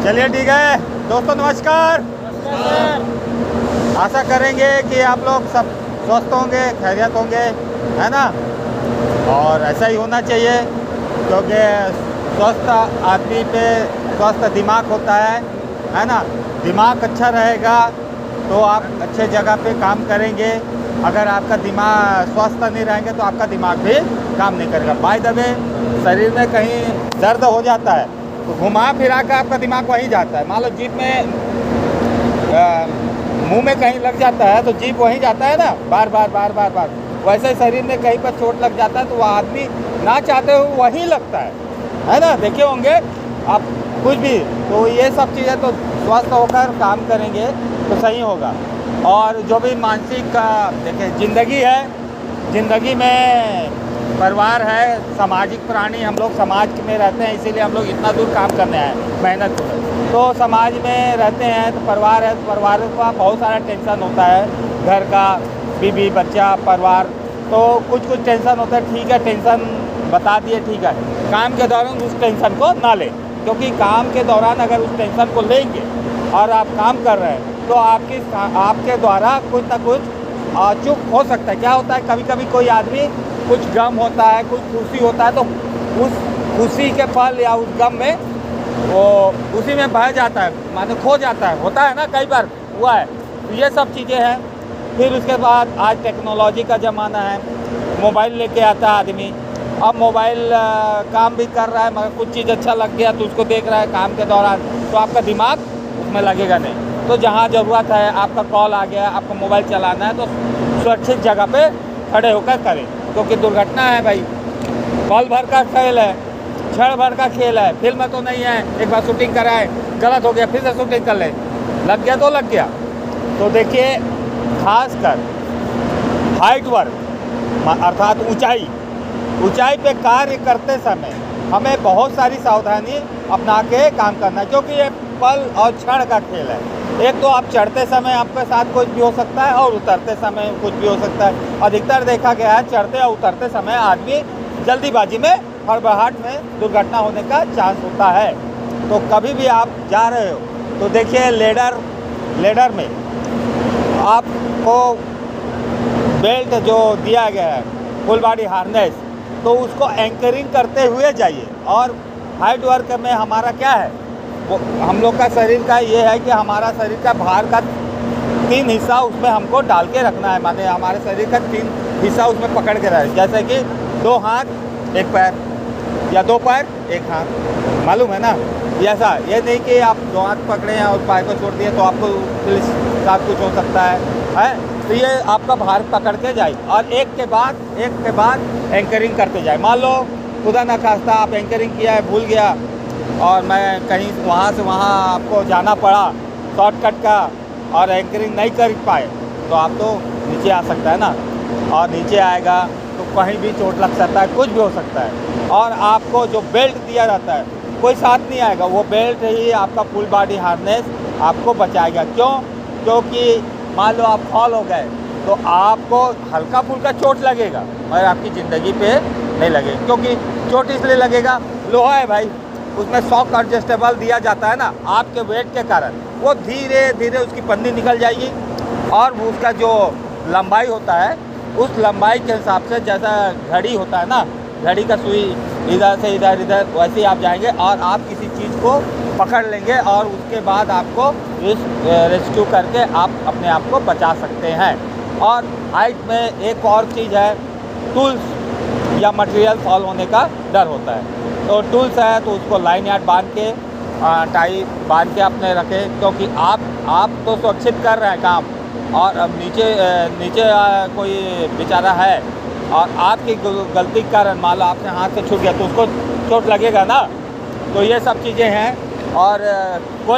चलिए ठीक है दोस्तों, नमस्कार। आशा करेंगे कि आप लोग सब स्वस्थ होंगे, खैरियत होंगे, है ना। और ऐसा ही होना चाहिए क्योंकि स्वस्थ आदमी पे स्वस्थ दिमाग होता है ना। दिमाग अच्छा रहेगा तो आप अच्छे जगह पे काम करेंगे। अगर आपका दिमाग स्वस्थ नहीं रहेंगे तो आपका दिमाग भी काम नहीं करेगा। बाय द वे, शरीर में कहीं दर्द हो जाता है तो घुमा फिरा कर आपका दिमाग वहीं जाता है। मान लो जीभ में मुंह में कहीं लग जाता है तो जीभ वहीं जाता है ना, बार बार। वैसे ही शरीर में कहीं पर चोट लग जाता है तो वह आदमी ना चाहते हुए वहीं लगता है ना। देखे होंगे आप कुछ भी, तो ये सब चीज़ें तो स्वस्थ होकर काम करेंगे तो सही होगा। और जो भी मानसिक देखिए ज़िंदगी है, ज़िंदगी में परिवार है, सामाजिक प्राणी, हम लोग समाज में रहते हैं, इसीलिए हम लोग इतना दूर काम करने आए, मेहनत में। तो समाज में रहते हैं तो परिवार है, तो परिवार का बहुत सारा टेंशन होता है, घर का, बीवी बच्चा, परिवार, तो कुछ टेंशन होता है। ठीक है, टेंशन बता दिए, ठीक है। काम के दौरान उस टेंशन को ना लें, क्योंकि काम के दौरान अगर उस टेंशन को लेंगे और आप काम कर रहे हैं तो आपके द्वारा कुछ ना कुछ चूक हो सकता है। क्या होता है, कभी कभी कोई आदमी कुछ गम होता है, कुछ खुशी होता है, तो उस खुशी के पल या उस गम में वो उसी में बह जाता है, माने खो जाता है, होता है ना, कई बार हुआ है। तो ये सब चीज़ें हैं। फिर उसके बाद आज टेक्नोलॉजी का ज़माना है, मोबाइल लेके आता है आदमी। अब मोबाइल काम भी कर रहा है मगर कुछ चीज़ अच्छा लग गया तो उसको देख रहा है काम के दौरान, तो आपका दिमाग उसमें लगेगा नहीं। तो जहाँ ज़रूरत है, आपका कॉल आ गया, आपको मोबाइल चलाना है तो सुरक्षित जगह पे खड़े होकर करें, क्योंकि दुर्घटना है भाई। पल भर का खेल है, क्षण भर का खेल है, फिल्म तो नहीं है। एक बार शूटिंग कराए, गलत हो गया, फिर से शूटिंग कर ले, लग गया तो लग गया। तो देखिए, खासकर हाइट वर्क अर्थात ऊंचाई पे कार्य करते समय हमें बहुत सारी सावधानी अपना के काम करना है, क्योंकि ये पल और क्षण का खेल है। एक तो आप चढ़ते समय आपके साथ कुछ भी हो सकता है और उतरते समय कुछ भी हो सकता है। अधिकतर देखा गया है चढ़ते और उतरते समय आदमी जल्दीबाजी में, हड़बड़ाहट में दुर्घटना होने का चांस होता है। तो कभी भी आप जा रहे हो तो देखिए, लेडर में आपको बेल्ट जो दिया गया है, फुल बॉडी हार्नेस, तो उसको एंकरिंग करते हुए जाइए। और हाइट वर्क में हमारा क्या है, वो हम लोग का शरीर का ये है कि हमारा शरीर का भार का 3 हिस्सा उसमें हमको डाल के रखना है, माने हमारे शरीर का 3 हिस्सा उसमें पकड़ के रहे, जैसे कि 2 हाथ 1 पैर या 2 पैर 1 हाथ, मालूम है ना। ऐसा ये नहीं कि आप 2 हाथ पकड़े हैं और पैर को छोड़ दिए तो आपको पुलिस साथ कुछ हो सकता है। तो ये आपका भार पकड़ के जाए और एक के बाद एंकरिंग करते जाए। मान लो खुदा न खास्ता आप एंकरिंग किया है, भूल गया और मैं कहीं वहाँ से वहाँ आपको जाना पड़ा शॉर्टकट का और एंकरिंग नहीं कर पाए तो आप तो नीचे आ सकता है ना। और नीचे आएगा तो कहीं भी चोट लग सकता है, कुछ भी हो सकता है। और आपको जो बेल्ट दिया जाता है कोई साथ नहीं आएगा, वो बेल्ट ही आपका फुल बॉडी हार्नेस आपको बचाएगा। क्योंकि मान लो आप फॉल हो गए तो आपको हल्का फुल्का चोट लगेगा मगर आपकी ज़िंदगी पे नहीं लगेगा। क्योंकि चोट इसलिए लगेगा, लोहा है भाई, उसमें शॉक एडजस्टेबल दिया जाता है ना, आपके वेट के कारण वो धीरे धीरे उसकी पन्नी निकल जाएगी और उसका जो लंबाई होता है उस लंबाई के हिसाब से, जैसा घड़ी होता है ना, घड़ी का सुई इधर से इधर वैसे ही आप जाएंगे और आप किसी चीज़ को पकड़ लेंगे और उसके बाद आपको रेस्क्यू करके आप अपने आप को बचा सकते हैं। और हाइट में एक और चीज़ है, टूल्स या मटेरियल फॉल होने का डर होता है। तो टूल्स है तो उसको लाइन यार्ड बांध के, टाई बांध के अपने रखें, क्योंकि आप तो सुरक्षित कर रहे हैं काम और अब नीचे कोई बेचारा है और आपकी गलती के कारण मान लो आपसे हाथ से छूट गया तो उसको चोट लगेगा ना। तो ये सब चीज़ें हैं। और कोई